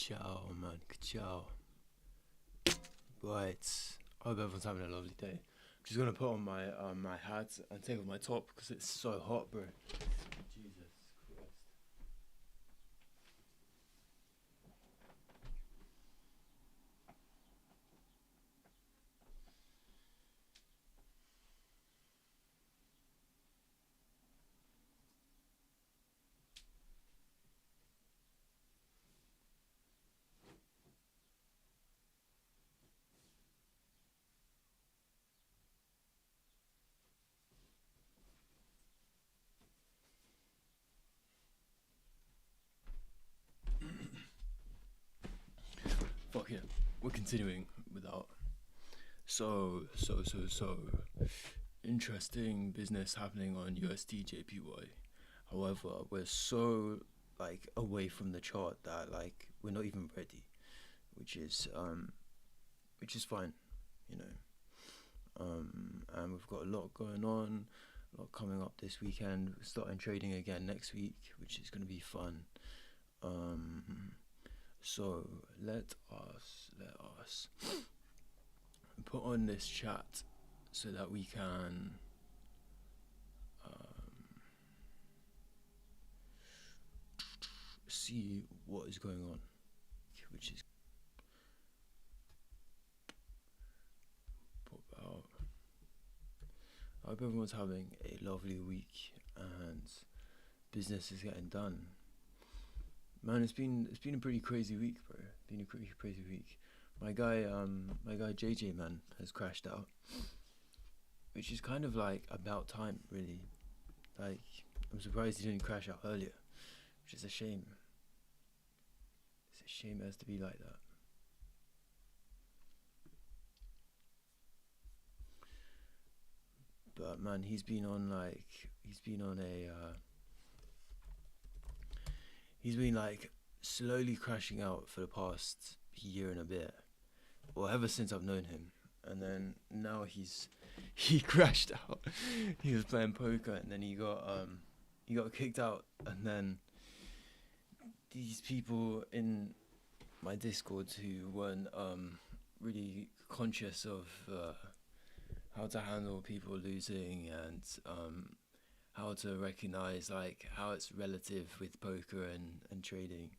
Ciao, man. Ciao. Right. I hope everyone's having a lovely day. I'm just gonna put on my hat and take off my top because it's so hot, bro. Jesus Christ. Fuck it. We're continuing without. So interesting business happening on USD JPY. However, we're so like away from the chart that like we're not even ready, which is which is fine, you know. And we've got a lot going on, a lot coming up this weekend. We're starting trading again next week, which is going to be fun. So let us put on this chat so that we can see what is going on, which is pop out. I hope everyone's having a lovely week and business is getting done. Man, it's been a pretty crazy week, bro. Been a pretty crazy week. My guy JJ, man, has crashed out, which is kind of like about time, really. Like, I'm surprised he didn't crash out earlier, which is a shame. It's a shame it has to be like that. But man, he's been on slowly crashing out for the past year and a bit, or ever since I've known him. And then now he crashed out. He was playing poker and then he got kicked out. And then these people in my Discord who weren't really conscious of how to handle people losing and how to recognize like how it's relative with poker and trading,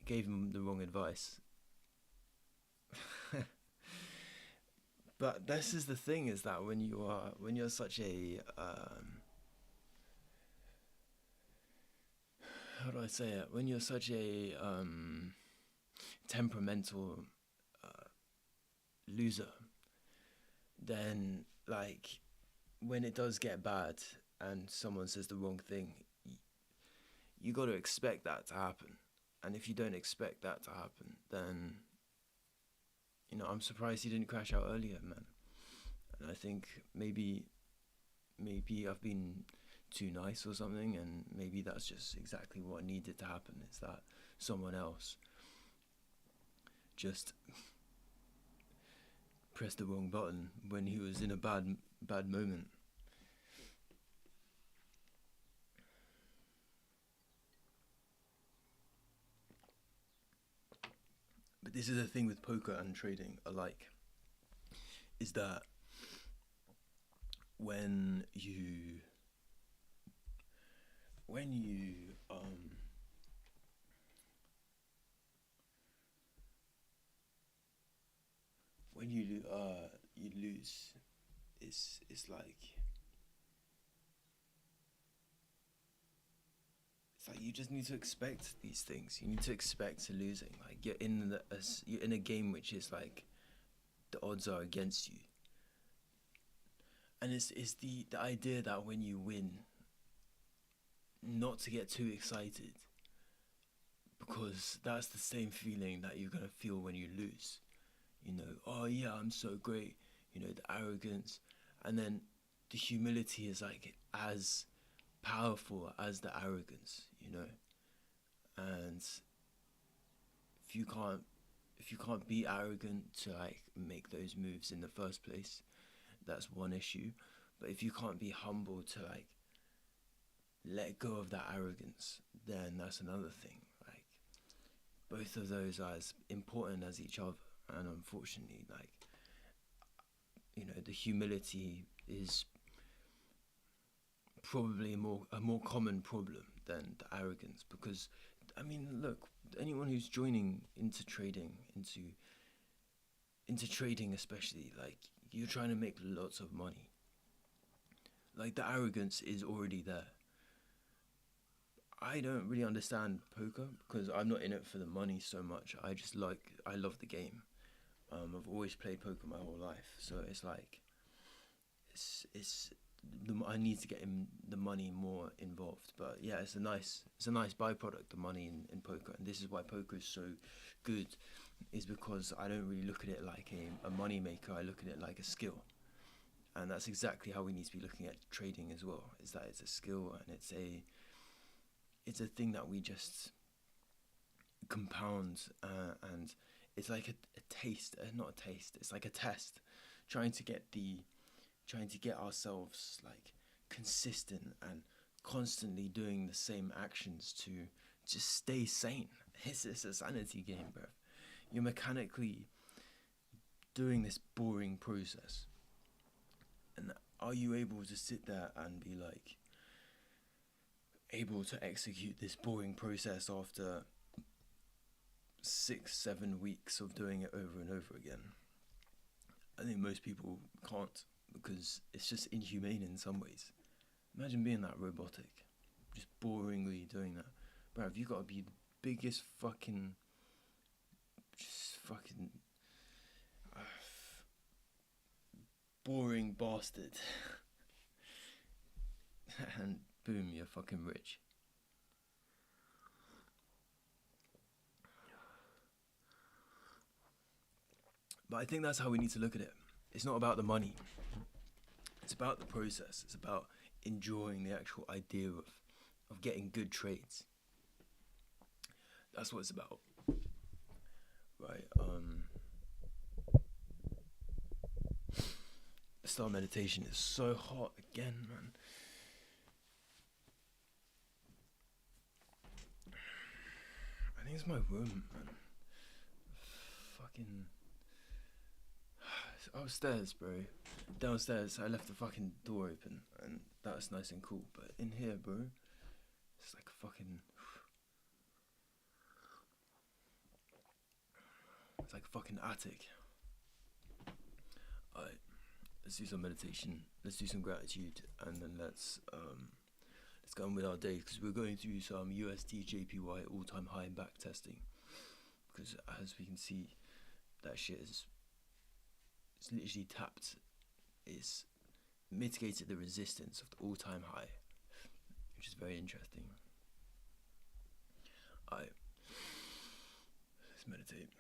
gave him the wrong advice. But this is the thing, is that when you're such a how do I say it, when you're such a temperamental loser, then like when it does get bad and someone says the wrong thing, you got to expect that to happen. And if you don't expect that to happen, then, you know, I'm surprised he didn't crash out earlier, man. And I think maybe I've been too nice or something, and maybe that's just exactly what needed to happen, is that someone else just pressed the wrong button when he was in a bad moment. But this is the thing with poker and trading alike, is that when you you lose, it's like you just need to expect these things. You need to expect losing. Like you're in a game which is like the odds are against you, and it's the idea that when you win, not to get too excited, because that's the same feeling that you're gonna feel when you lose. You know, oh yeah, I'm so great. You know, the arrogance, and then the humility is like as powerful as the arrogance. You know, and if you can't be arrogant to like make those moves in the first place, that's one issue. But if you can't be humble to like let go of that arrogance, then that's another thing. Like both of those are as important as each other, and unfortunately, like, the humility is probably a more common problem than the arrogance, because I mean, look, anyone who's joining into trading especially, like, you're trying to make lots of money. Like, the arrogance is already there. I don't really understand poker because I'm not in it for the money so much. I love the game. I've always played poker my whole life, so it's like it's I need to get the money more involved. But yeah, it's a nice byproduct, the money in poker, and this is why poker is so good, is because I don't really look at it like a money maker. I look at it like a skill, and that's exactly how we need to be looking at trading as well. Is that it's a skill, and it's a thing that we just compound, and it's like a taste, not a taste. It's like a test, trying to get the trying to get ourselves like consistent and constantly doing the same actions to just stay sane. It's a sanity game, bro. You're mechanically doing this boring process, and are you able to sit there and be like able to execute this boring process after 6-7 weeks of doing it over and over again? I think most people can't, because it's just inhumane in some ways. Imagine being that robotic, just boringly doing that. Bruv, you gotta be the biggest just fucking uh, boring bastard. And boom, you're fucking rich. But I think that's how we need to look at it. It's not about the money. It's about the process. It's about enjoying the actual idea of getting good trades. That's what it's about. Right. Star meditation is so hot again, man. I think it's my room, man. Fucking upstairs, bro. Downstairs, I left the fucking door open, and that's nice and cool. But in here, bro, it's like a fucking. It's like a fucking attic. Alright, let's do some meditation. Let's do some gratitude, and then let's go on with our day, because we're going through some USD JPY all-time high back testing. Because as we can see, that shit it's literally tapped. It's mitigated the resistance of the all-time high, which is very interesting. Alright, let's meditate.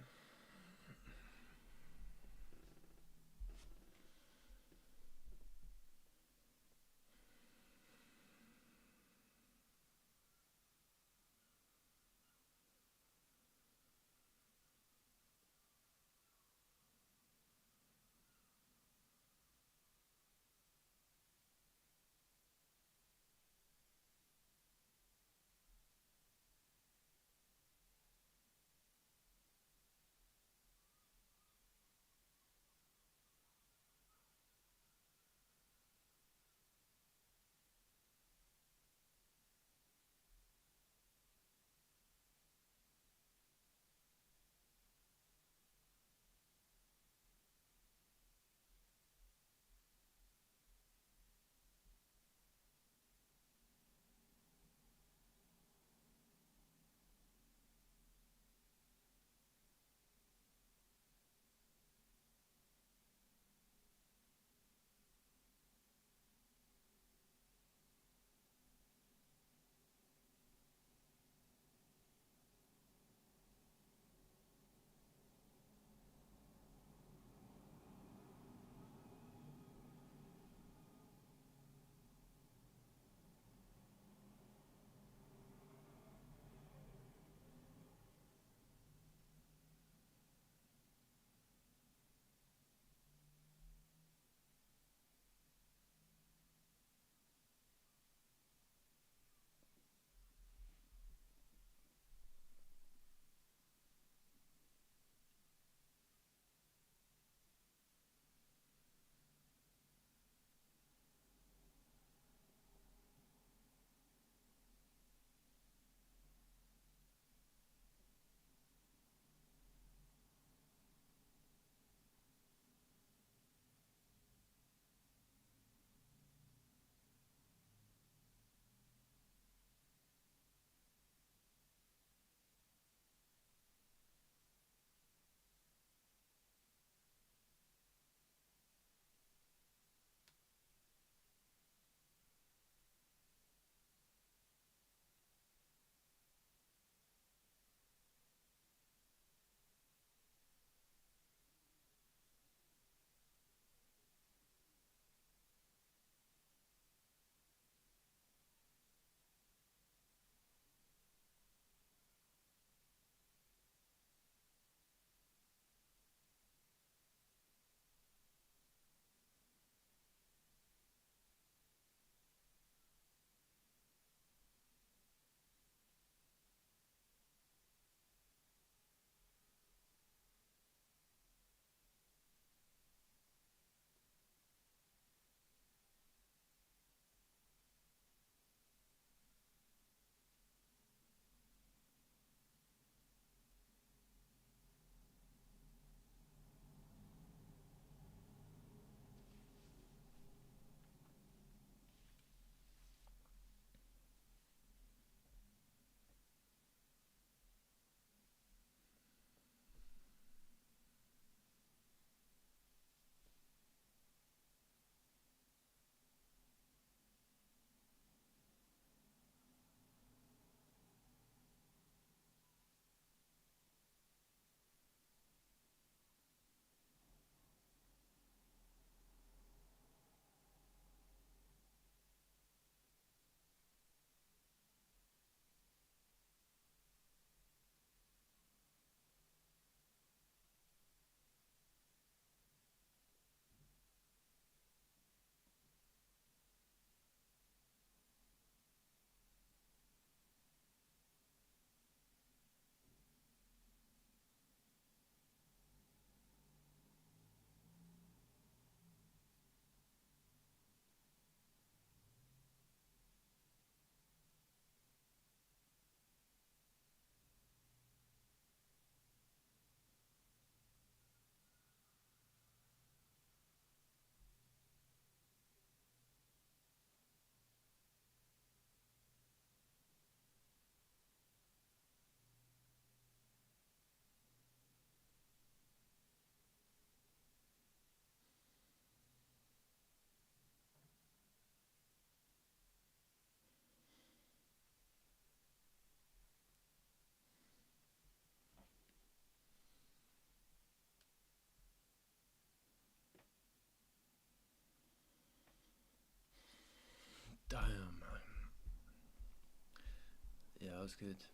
was good.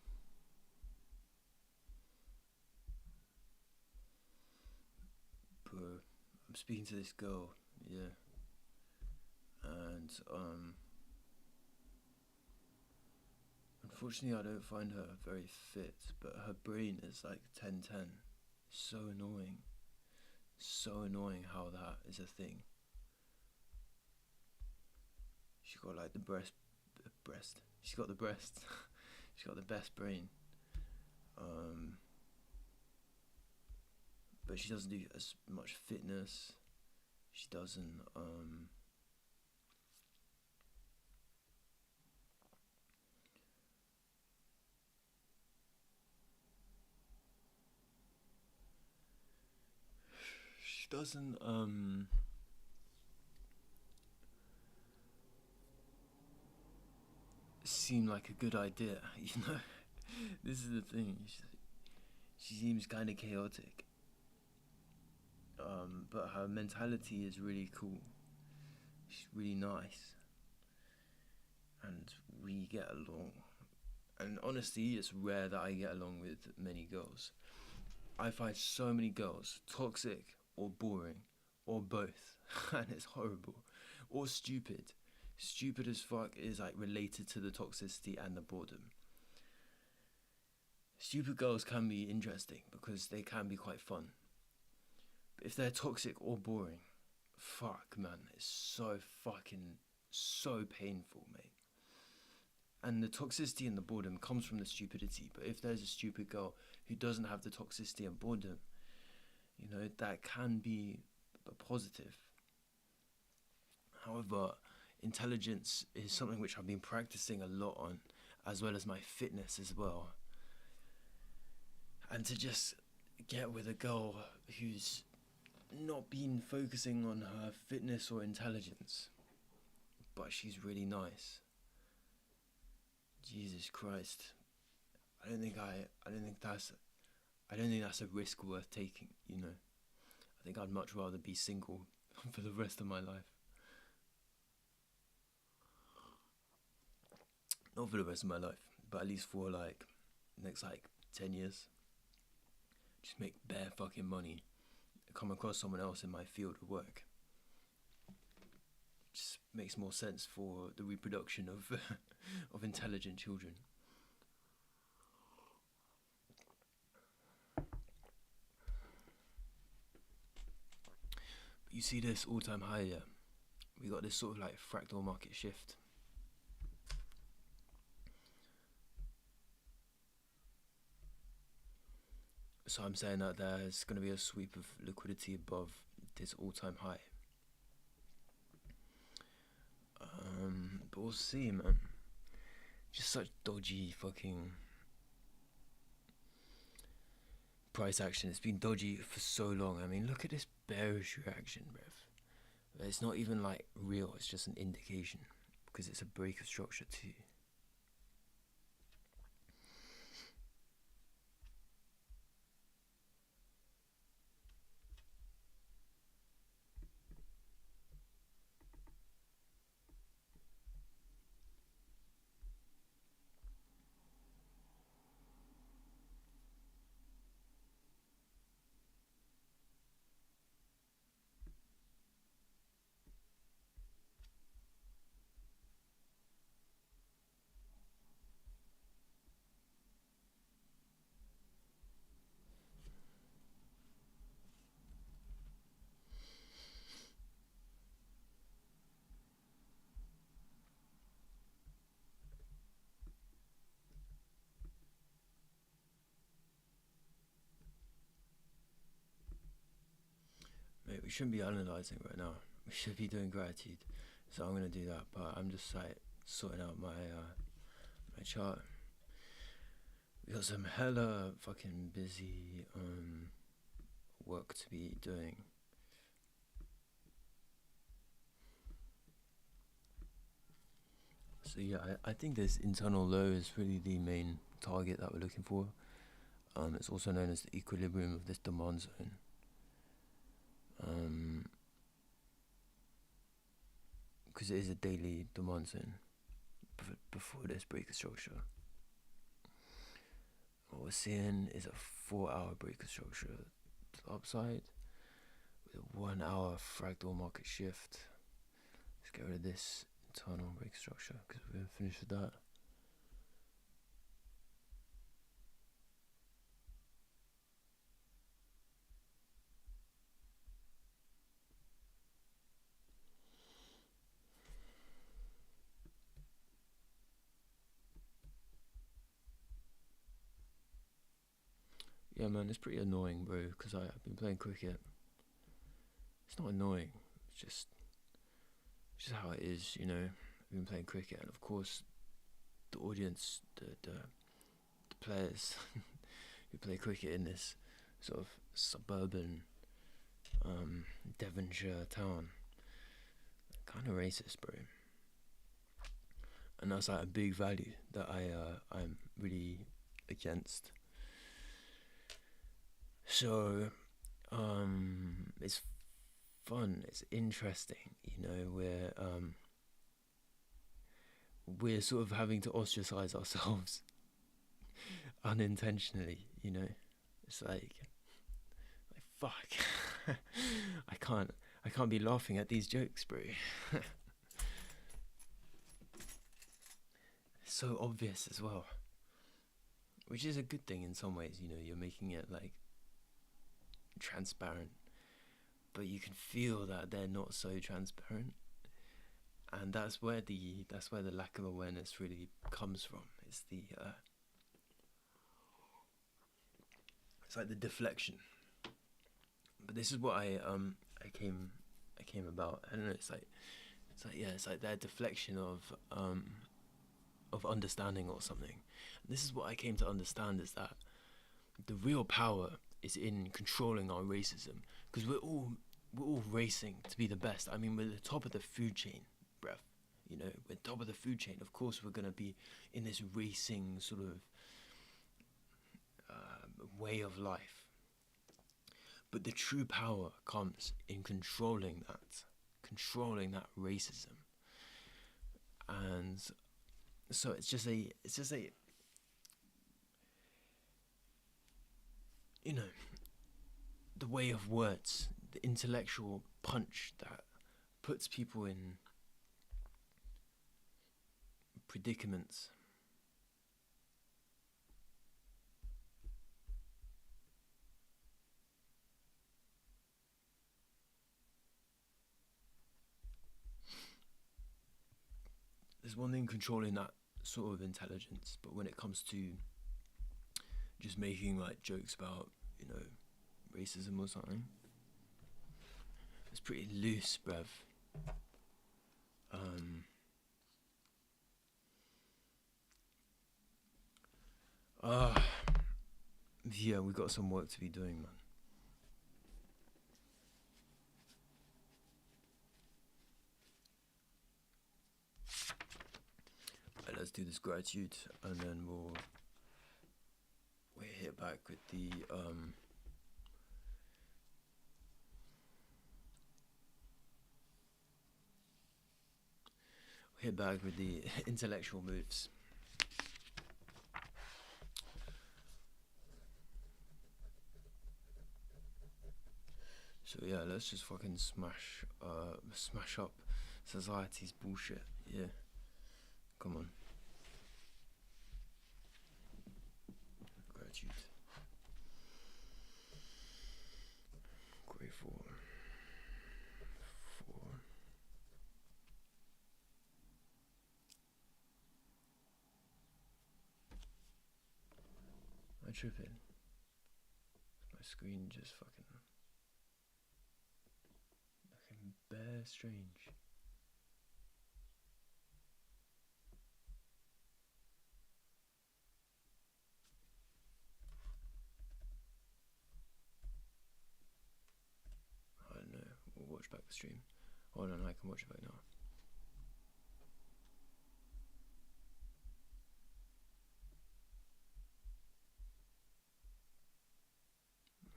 Bro, I'm speaking to this girl, yeah, and unfortunately I don't find her very fit, but her brain is like 10/10. So annoying. So annoying how that is a thing. She got like the breast. She's got the breast. She's got the best brain. But she doesn't do as much fitness. She doesn't she doesn't seem like a good idea, you know. This is the thing. She seems kind of chaotic. But her mentality is really cool. She's really nice, and we get along. And honestly, it's rare that I get along with many girls. I find so many girls toxic or boring or both, and it's horrible, or stupid. Stupid as fuck is like related to the toxicity and the boredom. Stupid girls can be interesting because they can be quite fun. But if they're toxic or boring, fuck man, it's so painful, mate. And the toxicity and the boredom comes from the stupidity. But if there's a stupid girl who doesn't have the toxicity and boredom, you know, that can be a positive. However, intelligence is something which I've been practicing a lot on, as well as my fitness as well. And to just get with a girl who's not been focusing on her fitness or intelligence, but she's really nice. Jesus Christ. I don't think that's a risk worth taking, you know. I think I'd much rather be single for the rest of my life. Not for the rest of my life, but at least for like next like 10 years. Just make bare fucking money. Come across someone else in my field of work. Just makes more sense for the reproduction of of intelligent children. But you see this all-time high, yeah? We got this sort of like fractal market shift. So I'm saying that there's going to be a sweep of liquidity above this all-time high. But we'll see, man. Just such dodgy fucking price action. It's been dodgy for so long. I mean, look at this bearish reaction, bruv. It's not even like real. It's just an indication because it's a break of structure too. Mate, we shouldn't be analysing right now. We should be doing gratitude. So I'm gonna do that, but I'm just like sorting out my chart. We got some hella fucking busy work to be doing. So yeah, I think this internal low is really the main target that we're looking for. It's also known as the equilibrium of this demand zone. Because it is a daily demand zone before this break of structure. what we're seeing is a 4-hour breaker structure to the upside with a 1-hour fractal market shift. Let's get rid of this internal breaker structure because we're going to finish with that. Yeah, man, it's pretty annoying, bro, because I've been playing cricket. It's not annoying, it's just how it is, you know. I've been playing cricket, and of course, the audience, the players who play cricket in this sort of suburban Devonshire town, kind of racist, bro. And that's like a big value that I'm really against. So, it's fun. It's interesting. You know, we're sort of having to ostracize ourselves unintentionally. You know, it's like fuck. I can't be laughing at these jokes, bro. It's so obvious as well, which is a good thing in some ways. You know, you're making it like transparent, but you can feel that they're not so transparent, and that's where the lack of awareness really comes from. It's like the deflection. But this is what I came about. I don't know. It's like yeah. It's like that deflection of understanding or something. And this is what I came to understand, is that the real power is in controlling our racism, because we're all racing to be the best. I mean, we're the top of the food chain, bruv. You know, we're top of the food chain. Of course, we're gonna be in this racing sort of way of life. But the true power comes in controlling that racism. And so it's just a you know, the way of words, the intellectual punch that puts people in predicaments. There's one thing controlling that sort of intelligence, but when it comes to just making like jokes about, you know, racism or something, it's pretty loose, bruv. Yeah, we got some work to be doing, man. Right, let's do this gratitude, and then we'll hit back with the intellectual moves. So yeah, let's just fucking smash up society's bullshit. Yeah, come on. Gratitude. Grateful for. Am I tripping? My screen just fucking bare strange. I don't know. We'll watch back the stream. Hold on, I can watch it back now.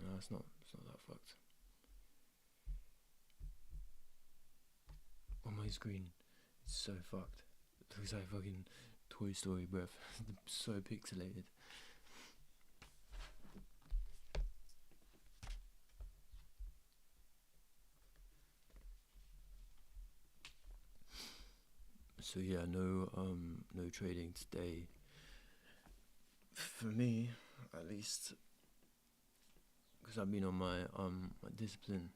No, it's not that fucked. On my screen, it's so fucked. It looks like fucking Toy Story, bruv. So pixelated. So yeah, no trading today. For me, at least, because I've been on my discipline,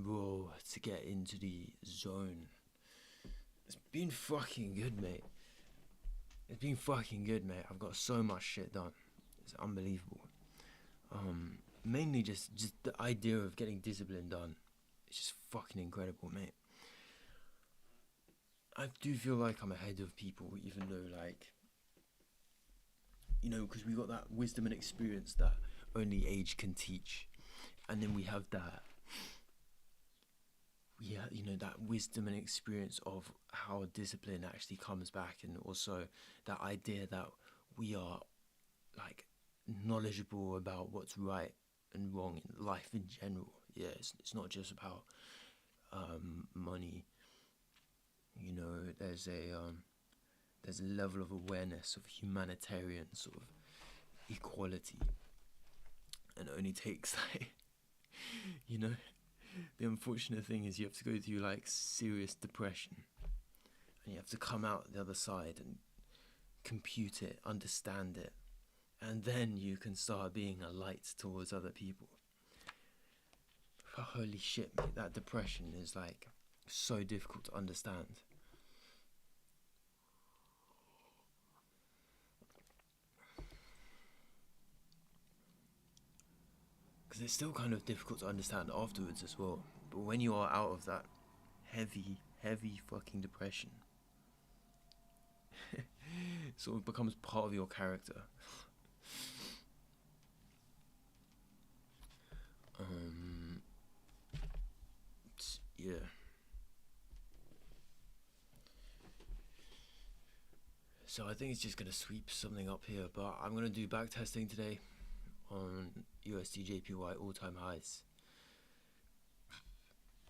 role to get into the zone. It's been fucking good, mate. It's been fucking good, mate. I've got so much shit done. It's unbelievable. Mainly just the idea of getting discipline done. It's just fucking incredible, mate. I do feel like I'm ahead of people, even though, like, because we got that wisdom and experience that only age can teach. And then we have that, that wisdom and experience of how discipline actually comes back, and also that idea that we are, like, knowledgeable about what's right and wrong in life in general. Yeah, it's not just about money. There's a level of awareness of humanitarian sort of equality, and it only takes like, the unfortunate thing is you have to go through like serious depression, and you have to come out the other side and compute it, understand it, and then you can start being a light towards other people. Holy shit, mate, that depression is like so difficult to understand. Because it's still kind of difficult to understand afterwards as well. But when you are out of that heavy fucking depression, it sort of becomes part of your character. Yeah. So I think it's just gonna sweep something up here, but I'm gonna do back testing today on USD JPY all-time highs,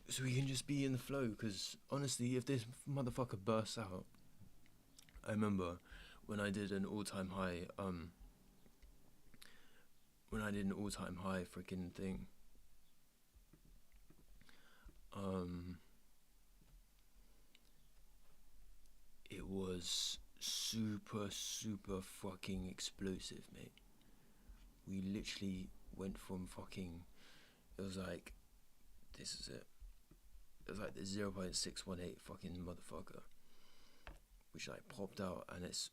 so we can just be in the flow. Because honestly, if this motherfucker bursts out, I remember when I did an all-time high freaking thing, it was super fucking explosive, mate. We literally went from fucking, it was like, this is it. It was like the 0.618 fucking motherfucker, which like popped out, and it's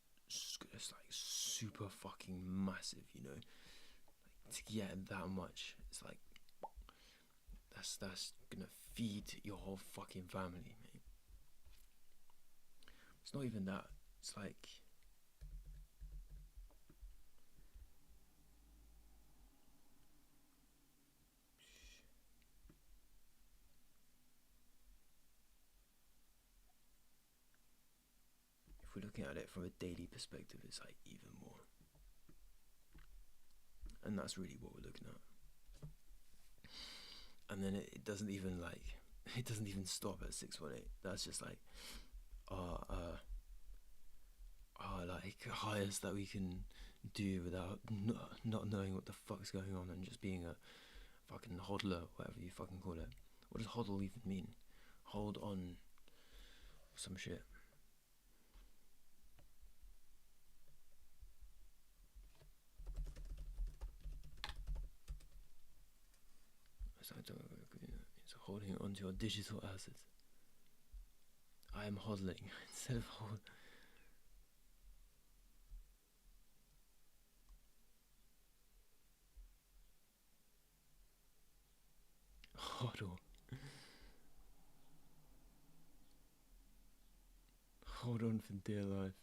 like super fucking massive, Like, to get that much, it's like, that's gonna feed your whole fucking family, mate. It's not even that. It's like, if we're looking at it from a daily perspective, it's like even more. And that's really what we're looking at. And then it doesn't even like, it doesn't even stop at 618. That's just like like highest that we can do without not knowing what the fuck's going on, and just being a fucking hodler, whatever you fucking call it. What does hodl even mean? Hold on some shit. It's holding onto your digital assets. I am hodling instead of hold. Hodl. Hold on for dear life.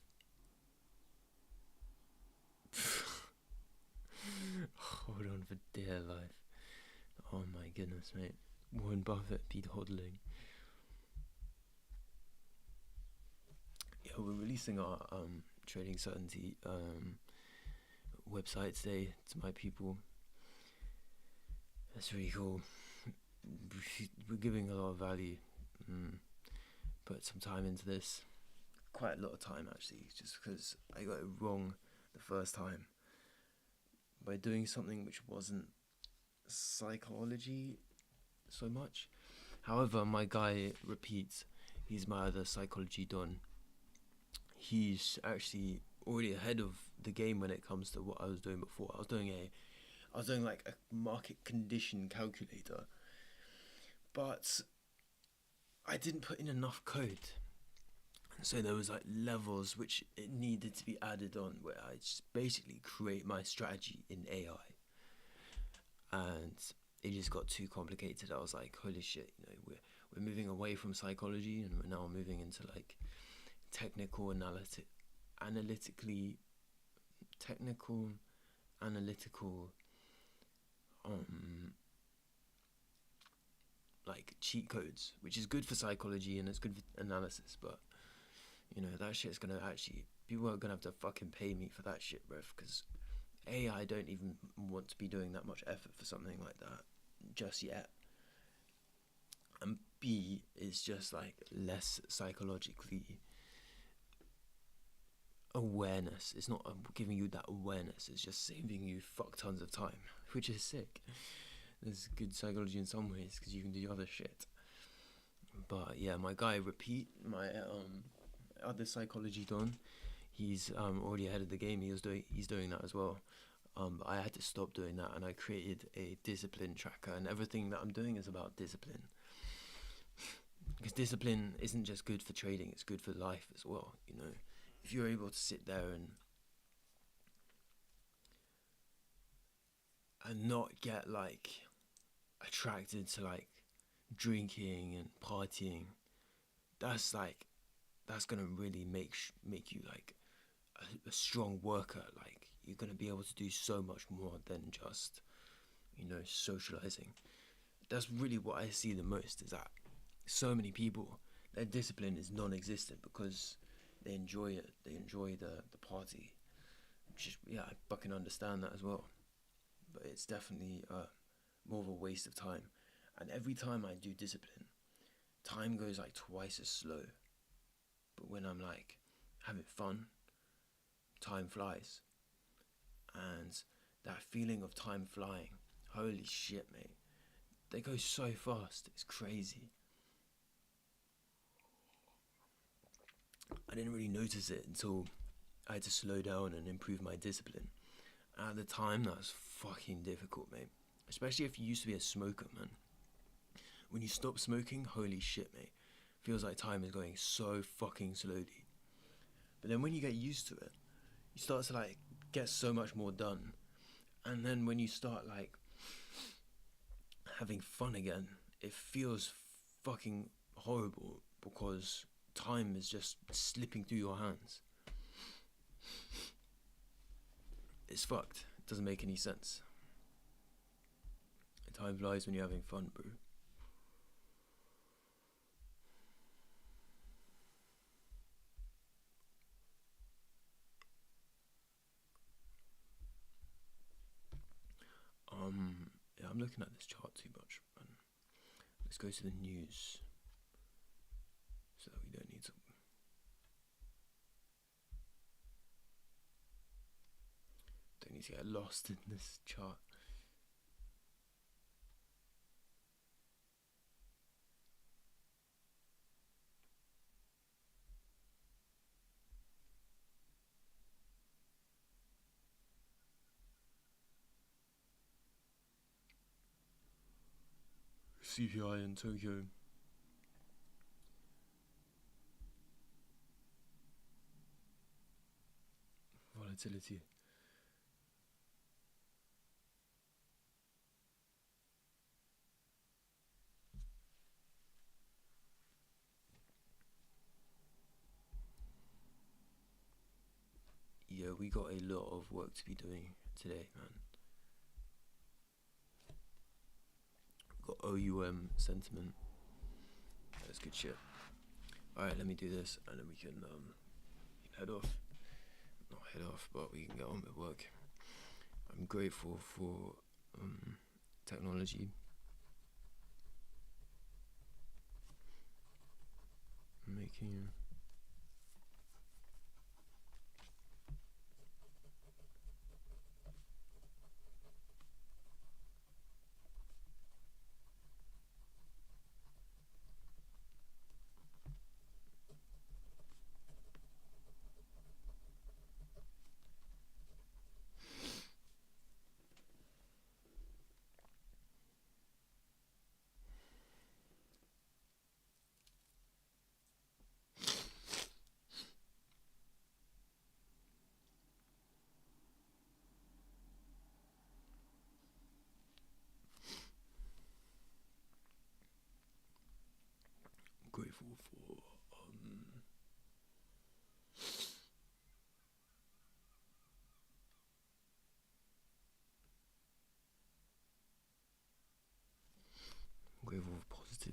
Hold on for dear life. Oh my goodness, mate. Warren Buffett be hodling. Yeah, we're releasing our trading certainty website today to my people. That's really cool. We're giving a lot of value. Put some time into this. Quite a lot of time, actually, just because I got it wrong the first time by doing something which wasn't psychology so much. However, my guy repeats, he's my other psychology don. He's actually already ahead of the game when it comes to what I was doing before. I was doing like a market condition calculator, but I didn't put in enough code. So there was like levels which it needed to be added on, where I just basically create my strategy in AI, and it just got too complicated. I was like, holy shit, we're moving away from psychology and we're now moving into like analytically technical analytical like cheat codes, which is good for psychology and it's good for analysis, but that shit's gonna actually, people are gonna have to fucking pay me for that shit, bruv, because I don't even want to be doing that much effort for something like that just yet, and B is just like less psychologically awareness. It's not giving you that awareness, it's just saving you fuck tons of time, which is sick. There's good psychology in some ways because you can do other shit. But yeah, my guy Repeat, my other psychology don, he's already ahead of the game. He's doing that as well. But I had to stop doing that, and I created a discipline tracker, and everything that I'm doing is about discipline. Because discipline isn't just good for trading; it's good for life as well. If you're able to sit there and not get like attracted to like drinking and partying, that's gonna really make you like a strong worker. Like, you're gonna be able to do so much more than just socializing. That's really what I see the most, is that so many people, their discipline is non-existent because they enjoy it. They enjoy the party. Which is, yeah, I fucking understand that as well. But it's definitely more of a waste of time. And every time I do discipline, time goes like twice as slow. But when I'm like having fun, time flies. And that feeling of time flying, holy shit, mate. They go so fast, it's crazy. I didn't really notice it until I had to slow down and improve my discipline. At the time, that was fucking difficult, mate. Especially if you used to be a smoker, man. When you stop smoking, holy shit, mate. Feels like time is going so fucking slowly. But then when you get used to it, you start to like get so much more done. And then when you start like having fun again, it feels fucking horrible because time is just slipping through your hands. It's fucked. It doesn't make any sense. Time flies when you're having fun, bro. Yeah, I'm looking at this chart too much, man. Let's go to the news so that we don't need to get lost in this chart. CPI in Tokyo. Volatility. Yeah, we got a lot of work to be doing today, man. Got OUM sentiment. That's good shit. Alright, let me do this and then we can head off. Not head off, but we can get on with work. I'm grateful for technology. Making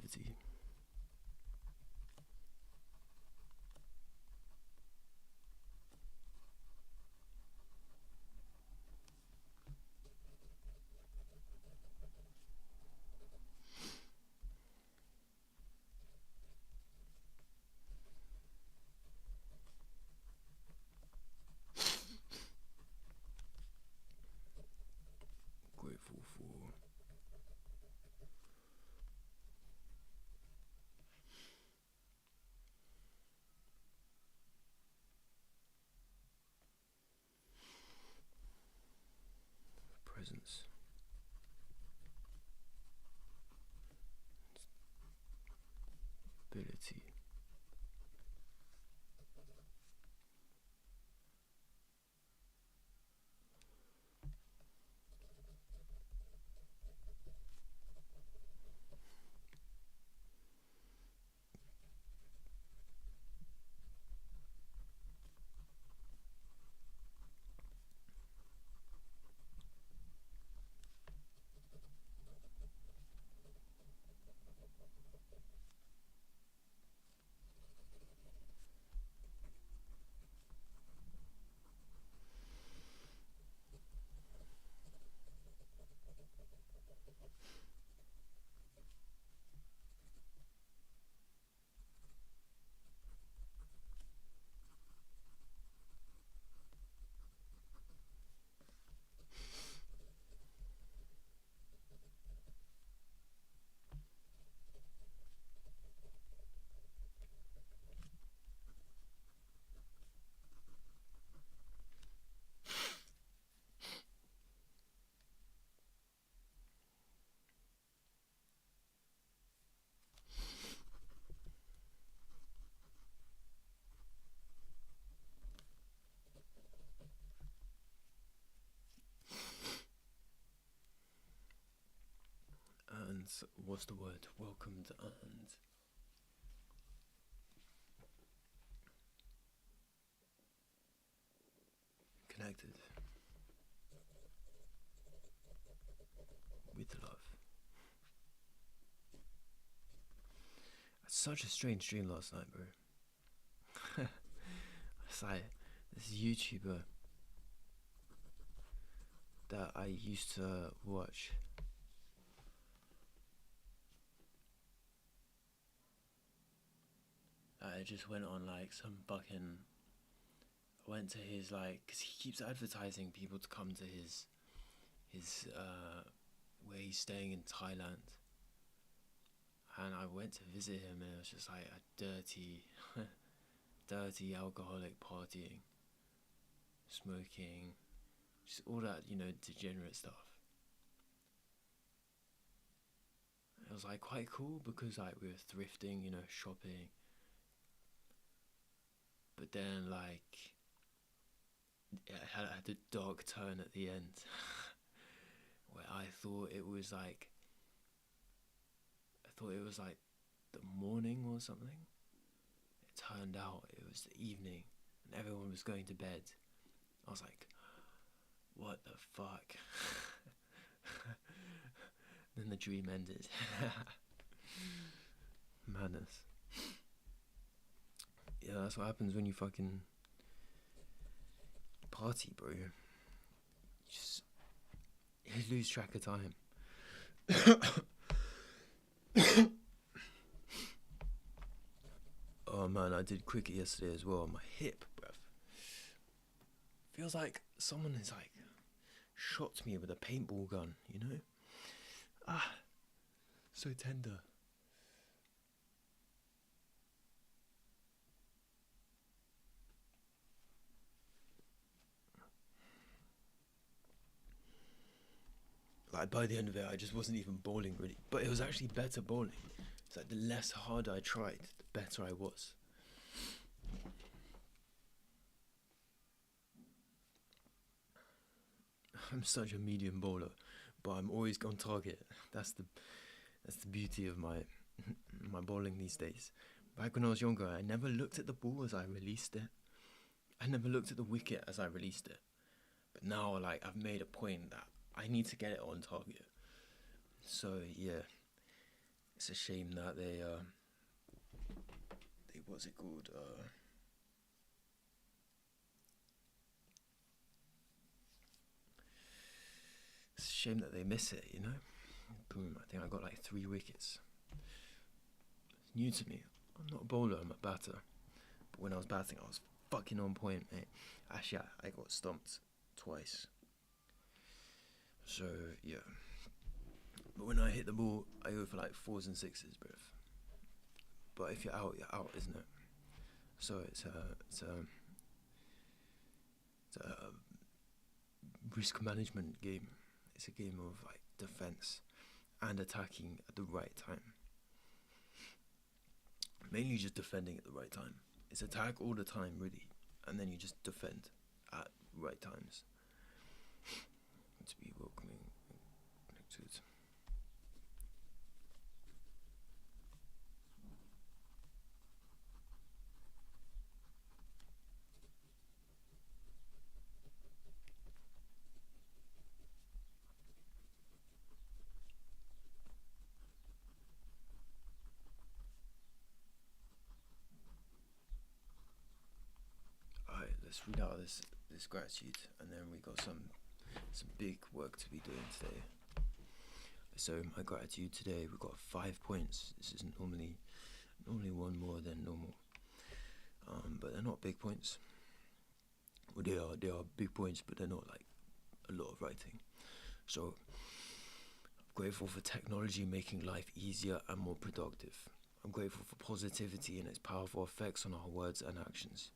stupidity. Grateful for presence. Ability. And what's the word? Welcomed and connected with love. It's such a strange dream last night, bro. It's like this YouTuber that I used to watch. I just went on like some fucking. I went to his like, cause he keeps advertising people to come to his where he's staying in Thailand. And I went to visit him, and it was just like a dirty alcoholic partying, smoking, just all that, degenerate stuff. It was like quite cool because like we were thrifting, shopping. But then like it had a dark turn at the end where I thought it was like the morning or something. It turned out it was the evening and everyone was going to bed. I was like, what the fuck? Then the dream ended. Madness. Yeah, that's what happens when you fucking party, bro. You lose track of time. Oh man, I did cricket yesterday as well. My hip, bruv. Feels like someone has like shot me with a paintball gun, so tender. Like by the end of it, I just wasn't even bowling really, but it was actually better bowling. It's like the less hard I tried, the better I was. I'm such a medium bowler, but I'm always on target. That's the beauty of my bowling these days. Back when I was younger, I never looked at the ball as I released it. I never looked at the wicket as I released it. But now, like, I've made a point that I need to get it on target. So yeah, it's a shame that they what's it called? It's a shame that they miss it, you know? Boom, I think I got like 3 wickets. It's new to me. I'm not a bowler, I'm a batter. But when I was batting, I was fucking on point, mate. Actually, I got stumped twice. So, yeah. But when I hit the ball, I go for like 4s and 6s, bruv. But if you're out, isn't it? So it's a risk management game. It's a game of like defense and attacking at the right time. Mainly just defending at the right time. It's attack all the time, really, and then you just defend at right times. To be welcoming and connected. Alright, let's read out this gratitude, and then we got some big work to be doing today. So my gratitude today, we got 5 points. This is normally one more than normal, but they're not big points. Well, they are big points, but they're not like a lot of writing. So I'm grateful for technology making life easier and more productive. I'm grateful for positivity and its powerful effects on our words and actions.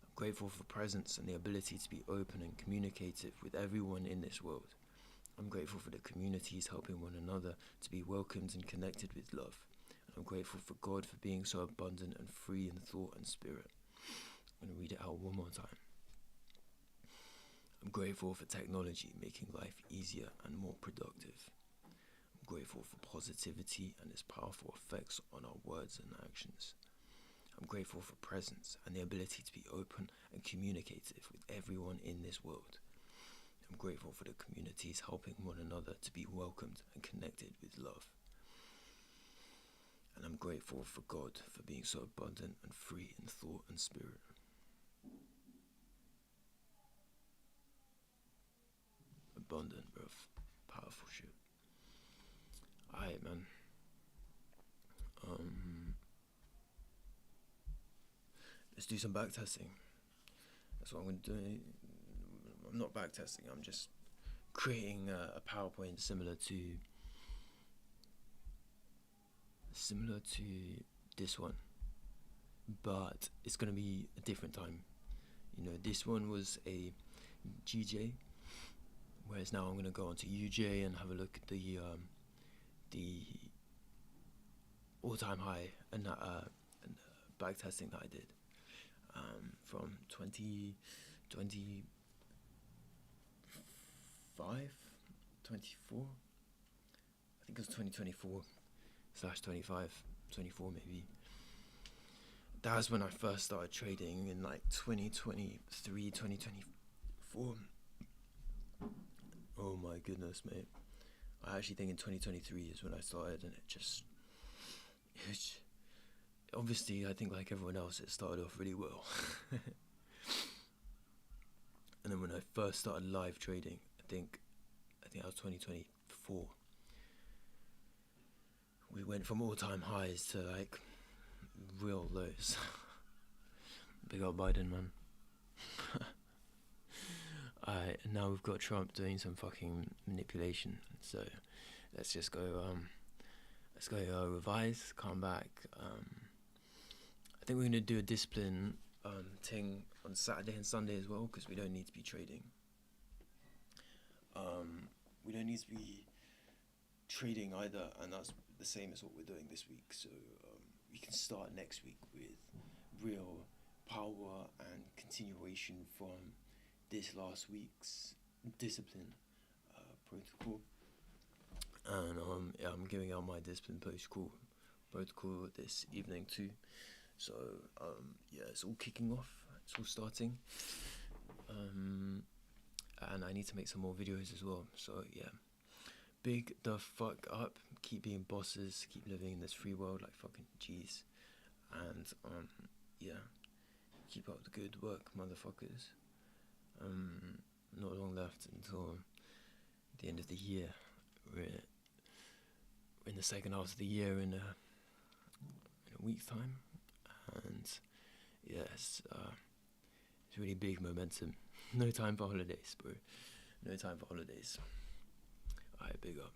I'm grateful for presence and the ability to be open and communicative with everyone in this world. I'm grateful for the communities helping one another to be welcomed and connected with love. And I'm grateful for God for being so abundant and free in thought and spirit. I'm going to read it out one more time. I'm grateful for technology making life easier and more productive. I'm grateful for positivity and its powerful effects on our words and actions. I'm grateful for presence and the ability to be open and communicative with everyone in this world. I'm grateful for the communities helping one another to be welcomed and connected with love. And I'm grateful for God for being so abundant and free in thought and spirit. Abundant, bruv. Powerful shit. Alright, man. Let's do some back testing. That's what I'm going to do. I'm not back testing, I'm just creating a PowerPoint similar to this one, but it's going to be a different time. You know, this one was a GJ, whereas now I'm going to go on to UJ and have a look at the all-time high and back testing that I did from 2025, 24. I think it was 2024/25, 24 maybe. That was when I first started trading in like 2023, 2024. Oh my goodness, mate. I actually think in 2023 is when I started, and it's obviously, I think like everyone else, it started off really well. And then when I first started live trading, I think that was 2024. We went from all-time highs to like real lows. Big up Biden, man. Alright, and now we've got Trump doing some fucking manipulation. So let's just go revise, come back. I think we're gonna do a discipline thing on Saturday and Sunday as well, because we don't need to be trading. We don't need to be trading either, and that's the same as what we're doing this week. So we can start next week with real power and continuation from this last week's discipline protocol. And I'm giving out my discipline protocol this evening too. So it's all kicking off. It's all starting. And I need to make some more videos as well. So yeah, big the fuck up. Keep being bosses. Keep living in this free world like fucking G's. And yeah, keep up the good work, motherfuckers. Not long left until the end of the year. We're in the second half of the year in a week's time, and yes, it's really big momentum. No time for holidays, bro. No time for holidays. Alright, big up.